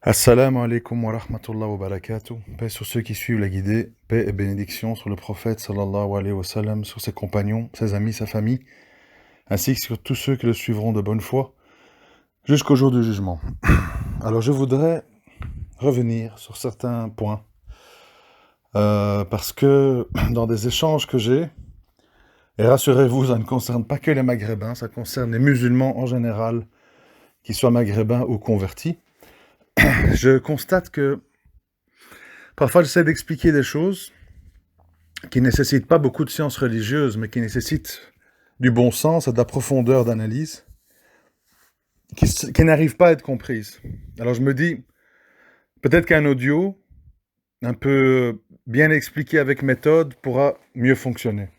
Assalamu alaikum wa rahmatullah wa barakatuh. Paix sur ceux qui suivent la guidée, paix et bénédiction sur le prophète sallallahu alayhi wa sallam, sur ses compagnons, ses amis, sa famille, ainsi que sur tous ceux qui le suivront de bonne foi jusqu'au jour du jugement. Alors je voudrais revenir sur certains points, parce que dans des échanges que j'ai, et rassurez-vous, ça ne concerne pas que les Maghrébins, ça concerne les musulmans en général, qu'ils soient maghrébins ou convertis, je constate que parfois j'essaie d'expliquer des choses qui ne nécessitent pas beaucoup de sciences religieuses, mais qui nécessitent du bon sens et de la profondeur d'analyse, qui n'arrivent pas à être comprises. Alors je me dis, peut-être qu'un audio, un peu bien expliqué avec méthode, pourra mieux fonctionner.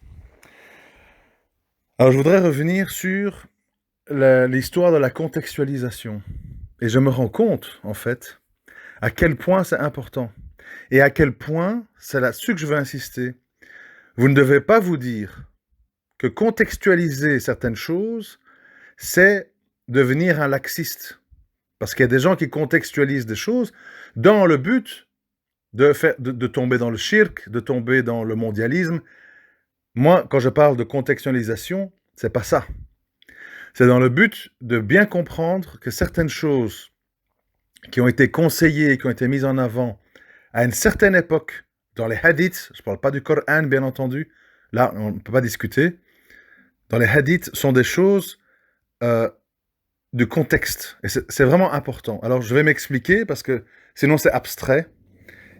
Alors je voudrais revenir sur l'histoire de la contextualisation. Et je me rends compte, en fait, à quel point c'est important. Et à quel point, c'est là-dessus que je veux insister, vous ne devez pas vous dire que contextualiser certaines choses, c'est devenir un laxiste. Parce qu'il y a des gens qui contextualisent des choses dans le but de tomber dans le shirk, de tomber dans le mondialisme. Moi, quand je parle de contextualisation, c'est pas ça. C'est dans le but de bien comprendre que certaines choses qui ont été conseillées, qui ont été mises en avant à une certaine époque, dans les hadiths, je ne parle pas du Coran, bien entendu, là, on ne peut pas discuter, dans les hadiths, sont des choses du contexte. Et c'est vraiment important. Alors, je vais m'expliquer, parce que sinon c'est abstrait.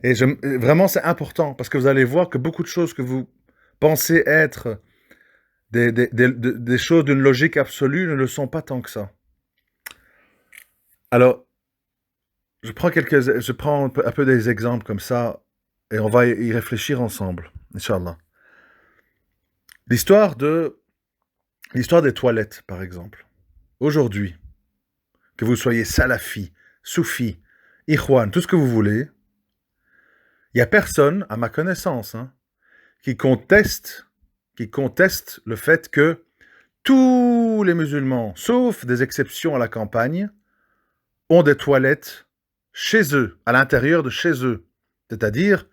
Et vraiment, c'est important, parce que vous allez voir que beaucoup de choses que vous pensez être des choses d'une logique absolue ne le sont pas tant que ça. Alors, je prends un peu des exemples comme ça, et on va y réfléchir ensemble, Inch'Allah. L'histoire des toilettes, par exemple. Aujourd'hui, que vous soyez salafi, soufi, ikhwan, tout ce que vous voulez, il n'y a personne, à ma connaissance, qui conteste le fait que tous les musulmans, sauf des exceptions à la campagne, ont des toilettes chez eux, à l'intérieur de chez eux. C'est-à-dire,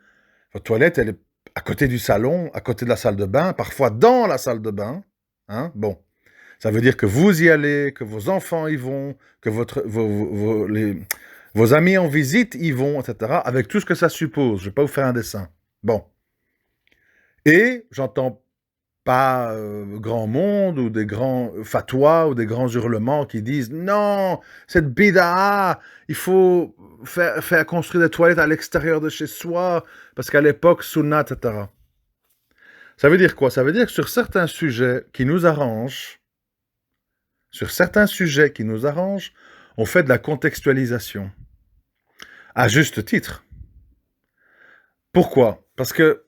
votre toilette, elle est à côté du salon, à côté de la salle de bain, parfois dans la salle de bain. Bon, ça veut dire que vous y allez, que vos enfants y vont, que vos amis en visite y vont, etc., avec tout ce que ça suppose. Je ne vais pas vous faire un dessin. Bon. Et j'entends pas grand monde ou des grands fatwas ou des grands hurlements qui disent non, cette bid'a, il faut faire construire des toilettes à l'extérieur de chez soi, parce qu'à l'époque, sunnah, etc. Ça veut dire quoi? Ça veut dire que sur certains sujets qui nous arrangent, on fait de la contextualisation. À juste titre. Pourquoi? Parce que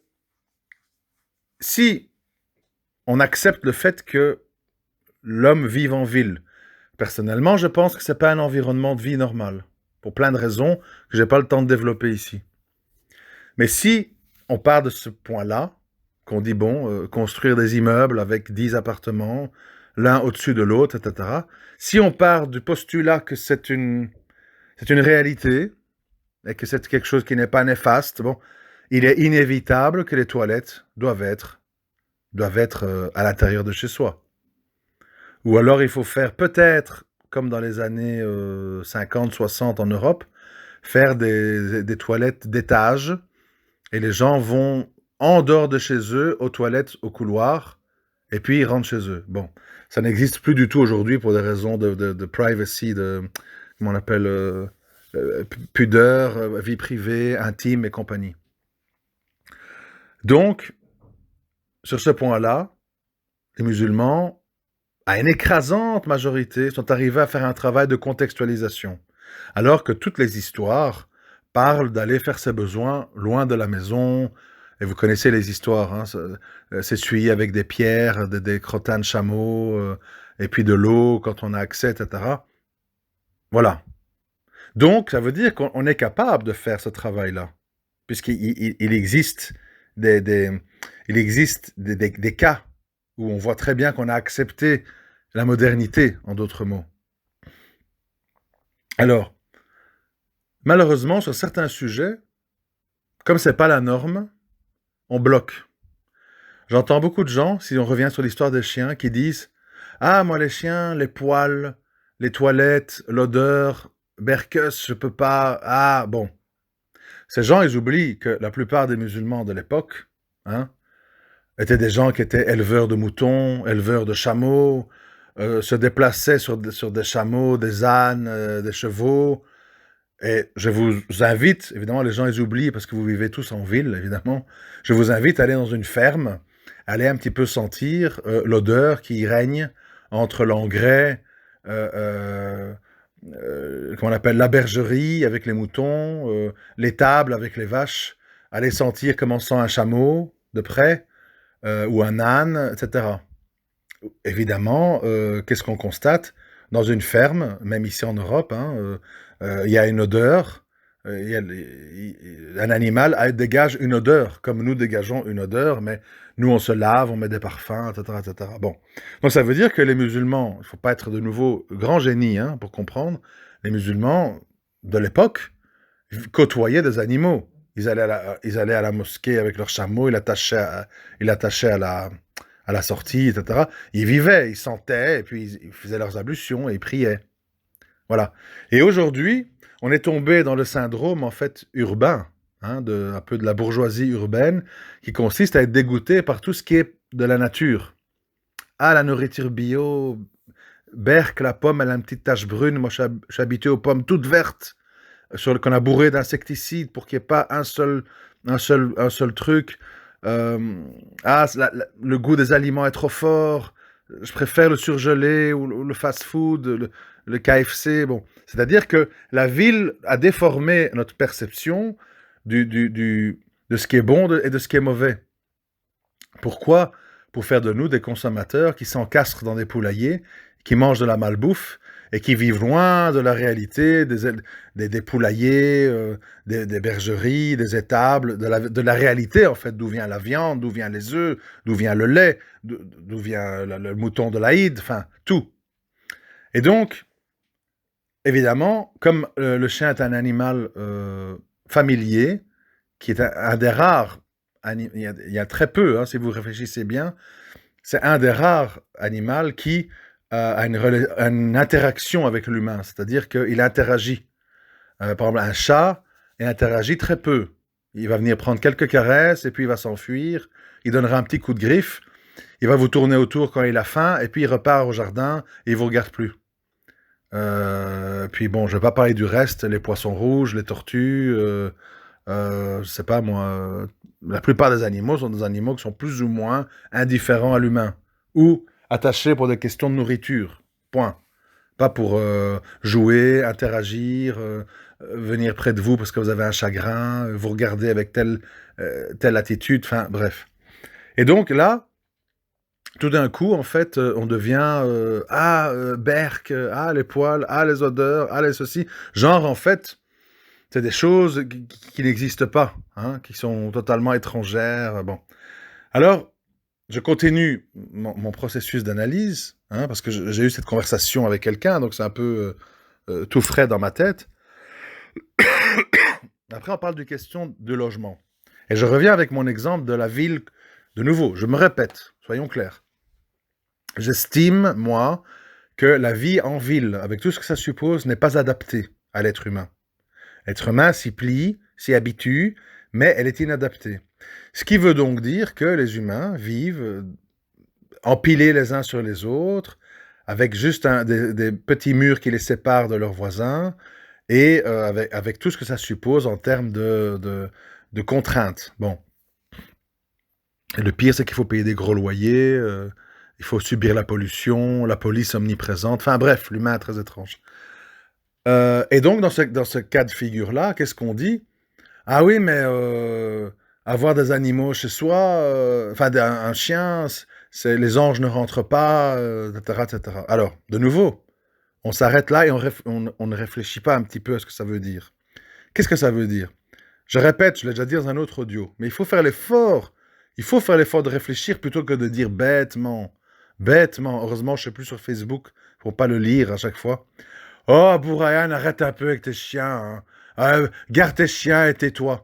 si on accepte le fait que l'homme vive en ville, personnellement, je pense que ce n'est pas un environnement de vie normal, pour plein de raisons que je n'ai pas le temps de développer ici. Mais si on part de ce point-là, qu'on dit, construire des immeubles avec 10 appartements, l'un au-dessus de l'autre, etc., si on part du postulat que c'est une réalité, et que c'est quelque chose qui n'est pas néfaste, il est inévitable que les toilettes doivent être à l'intérieur de chez soi. Ou alors il faut faire peut-être, comme dans les années 50-60 en Europe, faire des toilettes d'étage, et les gens vont en dehors de chez eux, aux toilettes, au couloir, et puis ils rentrent chez eux. Bon, ça n'existe plus du tout aujourd'hui pour des raisons de privacy, comment on appelle, pudeur, vie privée, intime et compagnie. Donc, sur ce point-là, les musulmans, à une écrasante majorité, sont arrivés à faire un travail de contextualisation. Alors que toutes les histoires parlent d'aller faire ses besoins loin de la maison. Et vous connaissez les histoires, s'essuyer avec des pierres, des crottins de chameau, et puis de l'eau quand on a accès, etc. Voilà. Donc, ça veut dire qu'on est capable de faire ce travail-là, puisqu'il existe des cas où on voit très bien qu'on a accepté la modernité, en d'autres mots. Alors, malheureusement, sur certains sujets, comme c'est pas la norme, on bloque. J'entends beaucoup de gens, si on revient sur l'histoire des chiens, qui disent « Ah, moi les chiens, les poils, les toilettes, l'odeur, Berkus, je peux pas... Ah, bon. » Ces gens, ils oublient que la plupart des musulmans de l'époque hein, étaient des gens qui étaient éleveurs de moutons, éleveurs de chameaux, se déplaçaient sur des chameaux, des ânes, des chevaux. Et je vous invite, évidemment, les gens les oublient parce que vous vivez tous en ville, évidemment. Je vous invite à aller dans une ferme, aller un petit peu sentir l'odeur qui règne entre l'engrais, comment on appelle, la bergerie avec les moutons, l'étable avec les vaches, aller sentir comment sent un chameau de près, ou un âne, etc. Évidemment, qu'est-ce qu'on constate? Dans une ferme, même ici en Europe, il y a une odeur, un animal dégage une odeur, comme nous dégageons une odeur, mais nous on se lave, on met des parfums, etc., etc. Bon. Donc ça veut dire que les musulmans, il ne faut pas être de nouveau grand génie pour comprendre, les musulmans de l'époque côtoyaient des animaux. Ils allaient à la mosquée avec leurs chameaux, ils l'attachaient à la sortie, etc. Ils vivaient, ils sentaient, et puis ils faisaient leurs ablutions et ils priaient. Voilà. Et aujourd'hui, on est tombé dans le syndrome, en fait, urbain, un peu de la bourgeoisie urbaine, qui consiste à être dégoûté par tout ce qui est de la nature. Ah, la nourriture bio, Berck, la pomme, elle a une petite tache brune. Moi, je suis habitué aux pommes toutes vertes, qu'on a bourré d'insecticides pour qu'il n'y ait pas un seul truc. Le goût des aliments est trop fort. Je préfère le surgelé ou le fast-food, le KFC. Bon, c'est-à-dire que la ville a déformé notre perception de ce qui est bon et de ce qui est mauvais. Pourquoi? Pour faire de nous des consommateurs qui s'encastrent dans des poulaillers, qui mangent de la malbouffe et qui vivent loin de la réalité des poulaillers, des bergeries, des étables, de la réalité, en fait, d'où vient la viande, d'où viennent les œufs, d'où vient le lait, d'où vient le mouton de l'Aïd, enfin, tout. Et donc, évidemment, comme le chien est un animal familier, qui est un des rares, il y a très peu, si vous réfléchissez bien, c'est un des rares animaux qui a une interaction avec l'humain, c'est-à-dire qu'il interagit. Par exemple, un chat, il interagit très peu. Il va venir prendre quelques caresses et puis il va s'enfuir. Il donnera un petit coup de griffe. Il va vous tourner autour quand il a faim et puis il repart au jardin et il ne vous regarde plus. Puis bon, je ne vais pas parler du reste, les poissons rouges, les tortues, je ne sais pas moi, la plupart des animaux sont des animaux qui sont plus ou moins indifférents à l'humain ou attachés pour des questions de nourriture, point. Pas pour jouer, interagir, venir près de vous parce que vous avez un chagrin, vous regarder avec telle attitude, enfin bref. Et donc là, tout d'un coup, en fait, on devient Berck, les poils, les odeurs, les ceci. Genre, en fait, c'est des choses qui n'existent pas, qui sont totalement étrangères. Bon. Alors, je continue mon processus d'analyse, parce que j'ai eu cette conversation avec quelqu'un, donc c'est un peu tout frais dans ma tête. Après, on parle de question de logement. Et je reviens avec mon exemple de la ville. De nouveau, je me répète, soyons clairs. J'estime, moi, que la vie en ville, avec tout ce que ça suppose, n'est pas adaptée à l'être humain. L'être humain s'y plie, s'y habitue, mais elle est inadaptée. Ce qui veut donc dire que les humains vivent empilés les uns sur les autres, avec juste des petits murs qui les séparent de leurs voisins, et avec tout ce que ça suppose en termes de contraintes. Bon. Et le pire, c'est qu'il faut payer des gros loyers, il faut subir la pollution, la police omniprésente, enfin bref, l'humain est très étrange. Et donc, dans ce cas de figure-là, qu'est-ce qu'on dit? Ah oui, mais avoir des animaux chez soi, un chien, les anges ne rentrent pas, etc., etc. Alors, de nouveau, on s'arrête là et on ne réfléchit pas un petit peu à ce que ça veut dire. Qu'est-ce que ça veut dire? Je répète, je l'ai déjà dit dans un autre audio, mais il faut faire l'effort. Il faut faire l'effort de réfléchir plutôt que de dire bêtement. Bêtement. Heureusement, je ne suis plus sur Facebook pour ne pas le lire à chaque fois. Oh, Bourayan, arrête un peu avec tes chiens. Garde tes chiens et tais-toi.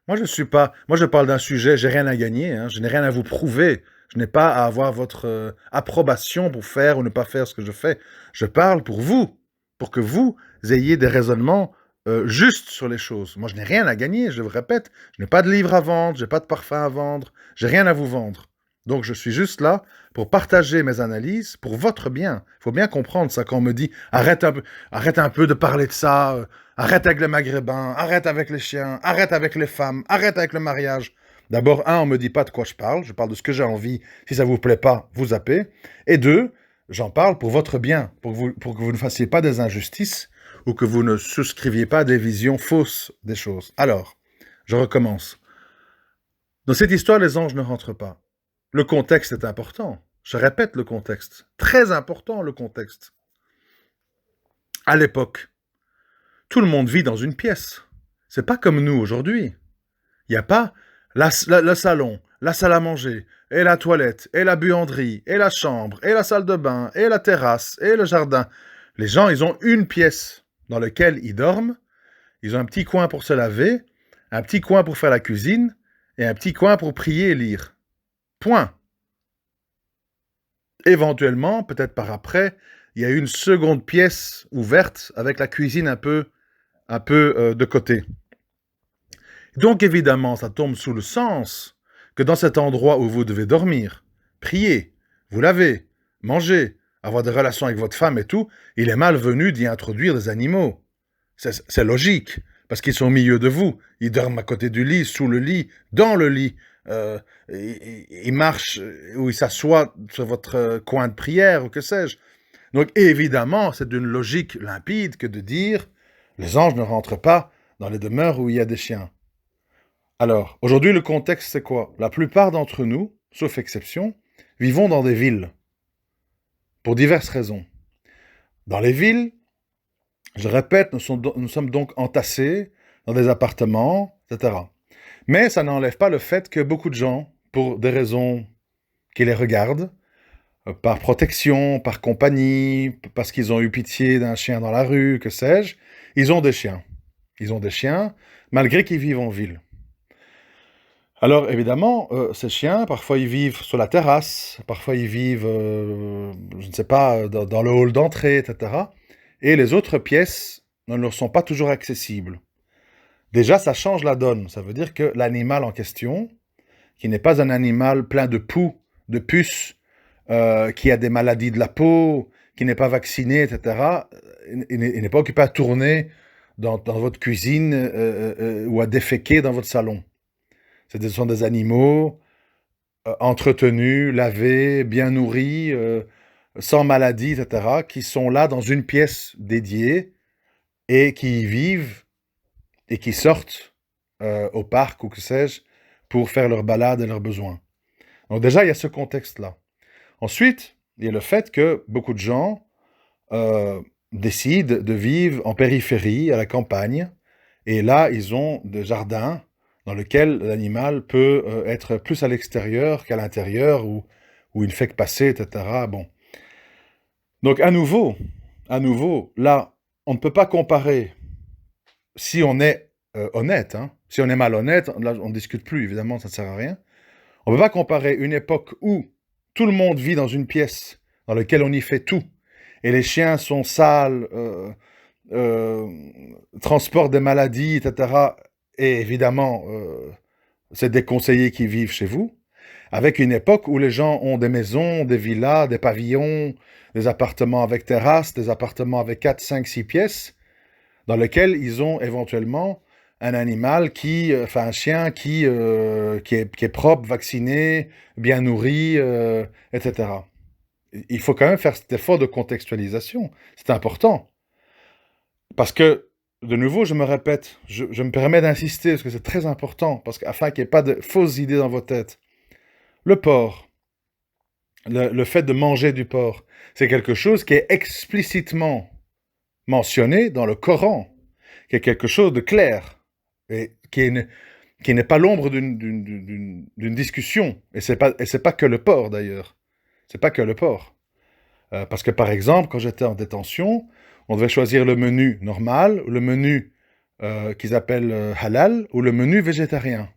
Moi, je suis pas. Moi, je parle d'un sujet, j'ai rien à gagner, hein, je n'ai rien à vous prouver. Je n'ai pas à avoir votre approbation pour faire ou ne pas faire ce que je fais. Je parle pour que vous ayez des raisonnements justes sur les choses. Moi, je n'ai rien à gagner, je vous répète. Je n'ai pas de livre à vendre, je n'ai pas de parfum à vendre, j'ai rien à vous vendre. Donc, je suis juste là pour partager mes analyses pour votre bien. Il faut bien comprendre ça quand on me dit arrête un peu de parler de ça, arrête avec les maghrébins, arrête avec les chiens, arrête avec les femmes, arrête avec le mariage. D'abord, un, on me dit pas de quoi je parle de ce que j'ai envie. Si ça vous plaît pas, vous zappez. Et deux, j'en parle pour votre bien, pour que vous ne fassiez pas des injustices ou que vous ne souscriviez pas à des visions fausses des choses. Alors, je recommence. Dans cette histoire, les anges ne rentrent pas. Le contexte est important. Je répète le contexte. Très important le contexte. À l'époque, tout le monde vit dans une pièce. C'est pas comme nous aujourd'hui. Il n'y a pas le salon, la salle à manger, et la toilette, et la buanderie, et la chambre, et la salle de bain, et la terrasse, et le jardin. Les gens, ils ont une pièce dans laquelle ils dorment. Ils ont un petit coin pour se laver, un petit coin pour faire la cuisine, et un petit coin pour prier et lire. Point. Éventuellement, peut-être par après, il y a une seconde pièce ouverte avec la cuisine un peu de côté. Donc évidemment, ça tombe sous le sens que dans cet endroit où vous devez dormir, prier, vous laver, manger, avoir des relations avec votre femme et tout, il est malvenu d'y introduire des animaux. C'est logique, parce qu'ils sont au milieu de vous. Ils dorment à côté du lit, sous le lit, dans le lit. Ils marchent ou ils s'assoient sur votre coin de prière ou que sais-je. Donc évidemment, c'est d'une logique limpide que de dire les anges ne rentrent pas dans les demeures où il y a des chiens. Alors, aujourd'hui, le contexte, c'est quoi? La plupart d'entre nous, sauf exception, vivons dans des villes, pour diverses raisons. Dans les villes, je répète, nous sommes donc entassés dans des appartements, etc. Mais ça n'enlève pas le fait que beaucoup de gens, pour des raisons qui les regardent, par protection, par compagnie, parce qu'ils ont eu pitié d'un chien dans la rue, que sais-je, ils ont des chiens. Ils ont des chiens, malgré qu'ils vivent en ville. Alors évidemment, ces chiens, parfois ils vivent sur la terrasse, parfois ils vivent, je ne sais pas, dans le hall d'entrée, etc. Et les autres pièces ne leur sont pas toujours accessibles. Déjà, ça change la donne. Ça veut dire que l'animal en question, qui n'est pas un animal plein de poux, de puces, qui a des maladies de la peau, qui n'est pas vacciné, etc., il n'est pas occupé à tourner dans votre cuisine ou à déféquer dans votre salon. Ce sont des animaux entretenus, lavés, bien nourris, sans maladie, etc., qui sont là dans une pièce dédiée et qui y vivent et qui sortent au parc ou que sais-je pour faire leurs balades et leurs besoins. Donc déjà, il y a ce contexte-là. Ensuite, il y a le fait que beaucoup de gens décident de vivre en périphérie, à la campagne, et là, ils ont des jardins dans lesquels l'animal peut être plus à l'extérieur qu'à l'intérieur, où il ne fait que passer, etc. Bon. Donc à nouveau, là, on ne peut pas comparer, si on est honnête, hein, si on est malhonnête, là on ne discute plus, évidemment, ça ne sert à rien. On ne peut pas comparer une époque où tout le monde vit dans une pièce dans laquelle on y fait tout, et les chiens sont sales, transportent des maladies, etc., et évidemment, c'est des conseillers qui vivent chez vous, avec une époque où les gens ont des maisons, des villas, des pavillons, des appartements avec terrasse, des appartements avec 4, 5, 6 pièces, dans lesquels ils ont éventuellement un animal un chien qui est propre, vacciné, bien nourri, etc. Il faut quand même faire cet effort de contextualisation. C'est important. Parce que, de nouveau, je me répète, je me permets d'insister, parce que c'est très important, parce qu'afin qu'il n'y ait pas de fausses idées dans vos têtes. Le porc, le fait de manger du porc, c'est quelque chose qui est explicitement mentionné dans le Coran, qui est quelque chose de clair, et qui n'est pas l'ombre d'une discussion. Et c'est pas que le porc, d'ailleurs. C'est pas que le porc. Parce que, par exemple, quand j'étais en détention, on devait choisir le menu normal, le menu qu'ils appellent halal ou le menu végétarien.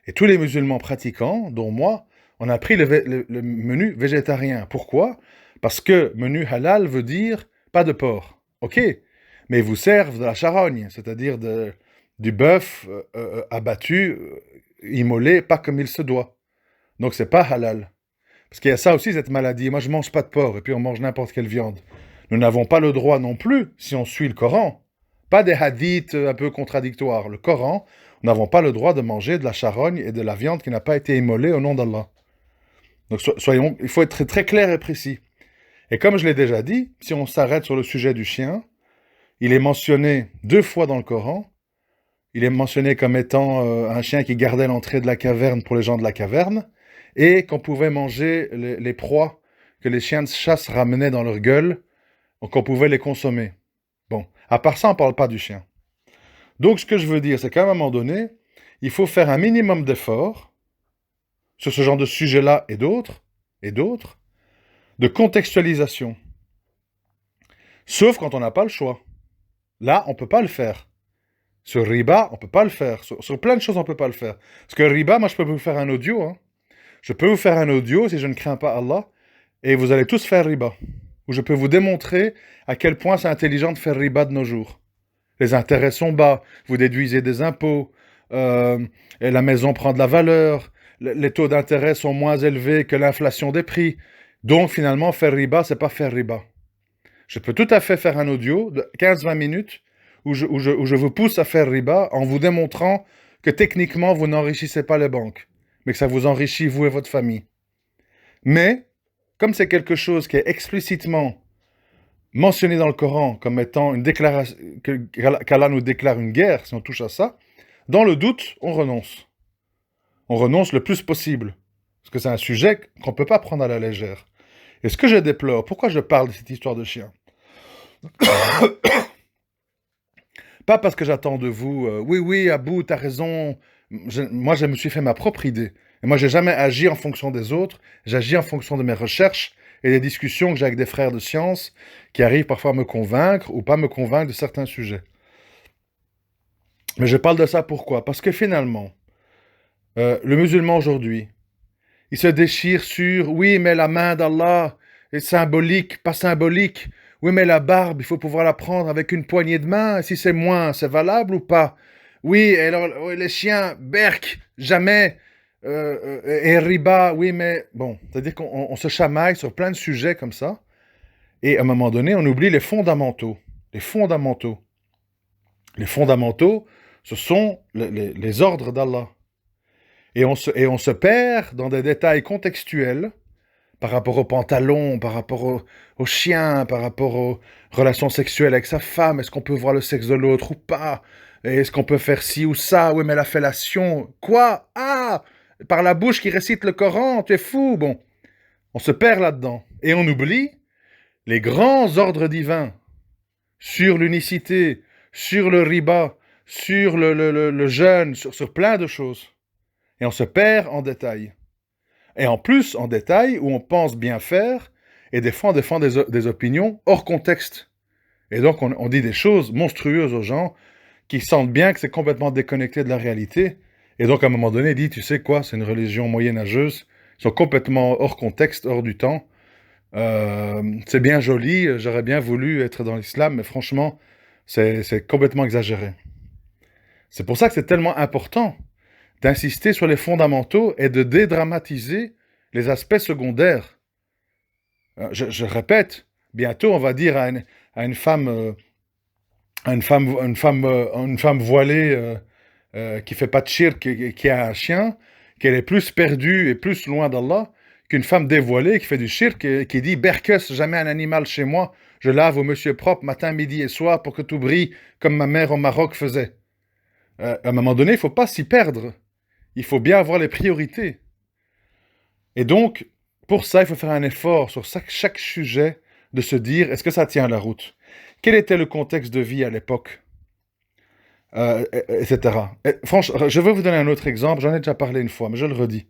Et tous les musulmans pratiquants, dont moi, on a pris le menu végétarien. Pourquoi? Parce que menu halal veut dire pas de porc. Ok, mais ils vous servent de la charogne, c'est-à-dire du bœuf abattu, immolé, pas comme il se doit. Donc c'est pas halal. Parce qu'il y a ça aussi, cette maladie. Moi, je mange pas de porc, et puis on mange n'importe quelle viande. Nous n'avons pas le droit non plus, si on suit le Coran. Pas des hadiths un peu contradictoires. Le Coran, nous n'avons pas le droit de manger de la charogne et de la viande qui n'a pas été immolée au nom d'Allah. Donc soyons, il faut être très clair et précis. Et comme je l'ai déjà dit, si on s'arrête sur le sujet du chien, il est mentionné 2 fois dans le Coran. Il est mentionné comme étant un chien qui gardait l'entrée de la caverne pour les gens de la caverne, et qu'on pouvait manger les proies que les chiens de chasse ramenaient dans leur gueule, donc on pouvait les consommer. Bon, à part ça, on ne parle pas du chien. Donc ce que je veux dire, c'est qu'à un moment donné, il faut faire un minimum d'efforts sur ce genre de sujet-là et d'autres, de contextualisation. Sauf quand on n'a pas le choix. Là, on ne peut pas le faire. Sur riba, on ne peut pas le faire. Sur plein de choses, on ne peut pas le faire. Parce que riba, moi, je peux vous faire un audio. Hein. Je peux vous faire un audio, si je ne crains pas Allah, et vous allez tous faire riba. Où je peux vous démontrer à quel point c'est intelligent de faire riba de nos jours. Les intérêts sont bas, vous déduisez des impôts, et la maison prend de la valeur, les taux d'intérêt sont moins élevés que l'inflation des prix. Donc, finalement, faire riba, c'est pas faire riba. Je peux tout à fait faire un audio de 15-20 minutes où je vous pousse à faire riba en vous démontrant que techniquement, vous n'enrichissez pas les banques, mais que ça vous enrichit, vous et votre famille. Mais, comme c'est quelque chose qui est explicitement mentionné dans le Coran comme étant une déclaration, qu'Allah nous déclare une guerre, si on touche à ça, dans le doute, on renonce. On renonce le plus possible. Parce que c'est un sujet qu'on ne peut pas prendre à la légère. Et ce que je déplore, pourquoi je parle de cette histoire de chien? Pas parce que j'attends de vous, oui, Abou, t'as raison. Moi, je me suis fait ma propre idée. Et moi, j'ai jamais agi en fonction des autres. J'agis en fonction de mes recherches et des discussions que j'ai avec des frères de science qui arrivent parfois à me convaincre ou pas me convaincre de certains sujets. Mais je parle de ça pourquoi? Parce que finalement, le musulman aujourd'hui, il se déchire sur oui, mais la main d'Allah est symbolique, pas symbolique. Oui, mais la barbe, il faut pouvoir la prendre avec une poignée de main. Si c'est moins, c'est valable ou pas? Oui, alors les chiens, berk, jamais. Et riba, oui, mais bon, c'est-à-dire qu'on se chamaille sur plein de sujets comme ça. Et à un moment donné, on oublie les fondamentaux. Les fondamentaux. Les fondamentaux, ce sont les ordres d'Allah. Et on se perd dans des détails contextuels par rapport au pantalon, par rapport au chien, par rapport aux relations sexuelles avec sa femme. Est-ce qu'on peut voir le sexe de l'autre ou pas? Est-ce qu'on peut faire ci ou ça? Oui, mais la fellation. Quoi? Ah! Par la bouche qui récite le Coran, tu es fou. Bon, on se perd là-dedans. Et on oublie les grands ordres divins sur l'unicité, sur le riba, sur le jeûne, sur plein de choses. Et on se perd en détail. Et en plus, en détail, où on pense bien faire, et des fois on défend des opinions hors contexte. Et donc on dit des choses monstrueuses aux gens qui sentent bien que c'est complètement déconnecté de la réalité. Et donc à un moment donné, il dit, tu sais quoi, c'est une religion moyenâgeuse, ils sont complètement hors contexte, hors du temps. C'est bien joli, j'aurais bien voulu être dans l'islam, mais franchement, c'est complètement exagéré. C'est pour ça que c'est tellement important d'insister sur les fondamentaux et de dédramatiser les aspects secondaires. Je répète, bientôt on va dire à une femme, une femme voilée qui fait pas de shirk, qui a un chien, qu'elle est plus perdue et plus loin d'Allah qu'une femme dévoilée qui fait du shirk et qui dit « Berkes, jamais un animal chez moi, je lave au monsieur propre matin, midi et soir pour que tout brille comme ma mère au Maroc faisait. » À un moment donné, il ne faut pas s'y perdre. Il faut bien avoir les priorités. Et donc, pour ça, il faut faire un effort sur chaque sujet de se dire, est-ce que ça tient la route? Quel était le contexte de vie à l'époque? Etc. Franchement, je vais vous donner un autre exemple, j'en ai déjà parlé une fois, mais je le redis.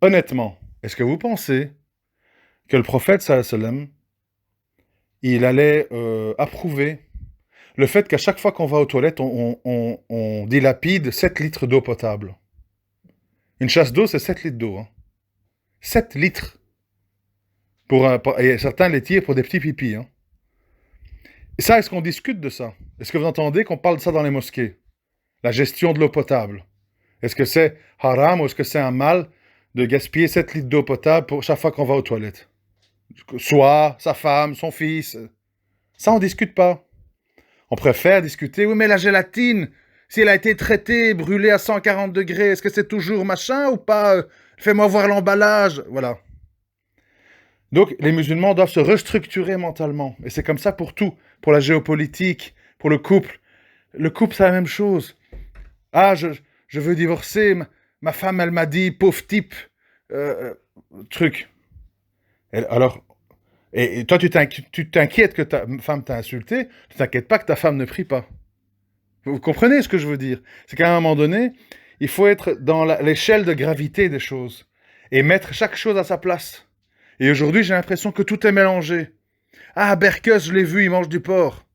Honnêtement, est-ce que vous pensez que le prophète, sallallahu alayhi wa sallam, il allait approuver le fait qu'à chaque fois qu'on va aux toilettes, on dilapide 7 litres d'eau potable. Une chasse d'eau, c'est 7 litres d'eau. Hein. 7 litres. Et certains les tirent pour des petits pipis. Hein. Et ça, est-ce qu'on discute de ça? Est-ce que vous entendez qu'on parle de ça dans les mosquées? La gestion de l'eau potable. Est-ce que c'est haram ou est-ce que c'est un mal de gaspiller 7 litres d'eau potable pour chaque fois qu'on va aux toilettes? Soi, sa femme, son fils. Ça, on discute pas. On préfère discuter, oui, mais la gélatine, si elle a été traitée, brûlée à 140 degrés, est-ce que c'est toujours machin ou pas? Fais-moi voir l'emballage. Voilà. Donc, les musulmans doivent se restructurer mentalement. Et c'est comme ça pour tout. Pour la géopolitique, pour le couple. Le couple, c'est la même chose. Ah, je veux divorcer. Ma femme, elle m'a dit, pauvre type, truc. Alors, et toi, tu t'inquiètes que ta femme t'a insulté. Tu t'inquiètes pas que ta femme ne prie pas. Vous comprenez ce que je veux dire? C'est qu'à un moment donné, il faut être dans l'échelle de gravité des choses. Et mettre chaque chose à sa place. Et aujourd'hui, j'ai l'impression que tout est mélangé. Ah, Berkus, je l'ai vu, il mange du porc.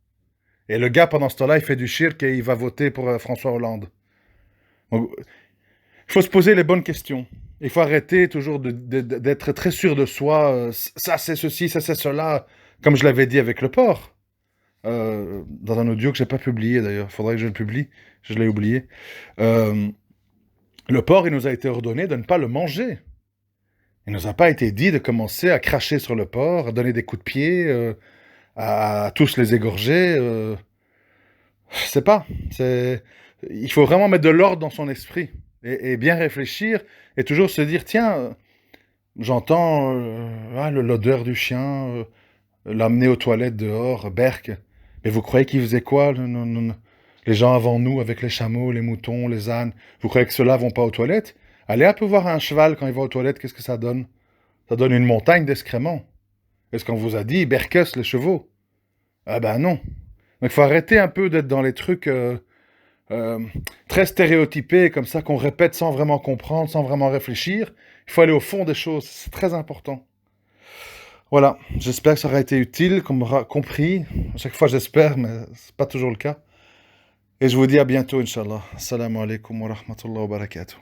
Et le gars, pendant ce temps-là, il fait du shirk et il va voter pour François Hollande. Donc, il faut se poser les bonnes questions. Il faut arrêter toujours d'être très sûr de soi. Ça, c'est ceci, ça, c'est cela. Comme je l'avais dit avec le porc. Dans un audio que j'ai pas publié, d'ailleurs. Il faudrait que je le publie. Je l'ai oublié. Le porc, il nous a été ordonné de ne pas le manger. Il ne nous a pas été dit de commencer à cracher sur le porc, à donner des coups de pied, à tous les égorger. Je sais pas. Il faut vraiment mettre de l'ordre dans son esprit et bien réfléchir et toujours se dire tiens, j'entends l'odeur du chien, l'amener aux toilettes dehors, Berk. Mais vous croyez qu'ils faisaient quoi les gens avant nous avec les chameaux, les moutons, les ânes? Vous croyez que ceux-là vont pas aux toilettes? Allez un peu voir un cheval quand il va aux toilettes, qu'est-ce que ça donne? Ça donne une montagne d'excréments. Est-ce qu'on vous a dit Berkus les chevaux? Ah ben non. Donc il faut arrêter un peu d'être dans les trucs très stéréotypés, comme ça, qu'on répète sans vraiment comprendre, sans vraiment réfléchir. Il faut aller au fond des choses, c'est très important. Voilà, j'espère que ça aura été utile, qu'on m'aura compris. À chaque fois j'espère, mais c'est pas toujours le cas. Et je vous dis à bientôt, Inch'Allah. Assalamu alaikum wa rahmatullahi wa barakatuh.